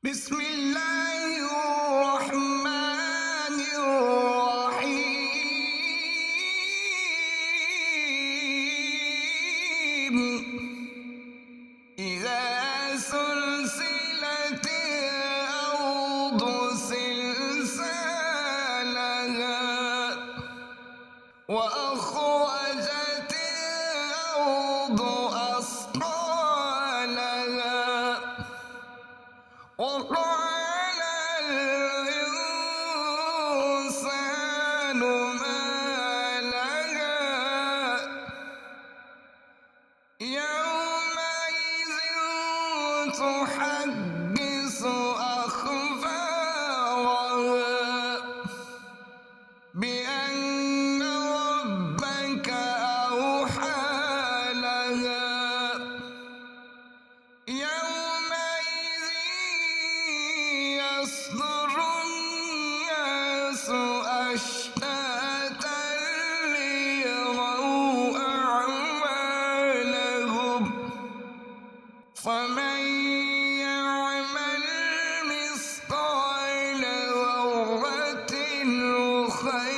بسم الله الرحمن الرحيم إذا سلسلت الأرض سلسالها وأخرجت الأرض أثقالها وقال الإنسان ما لها يومئذ تحدث أخبارها بأن ربك أوحى لها يومئذ يصدر الناس أشتاتا ليروا أعمالهم فمن يعمل مثقال ذرة خيرا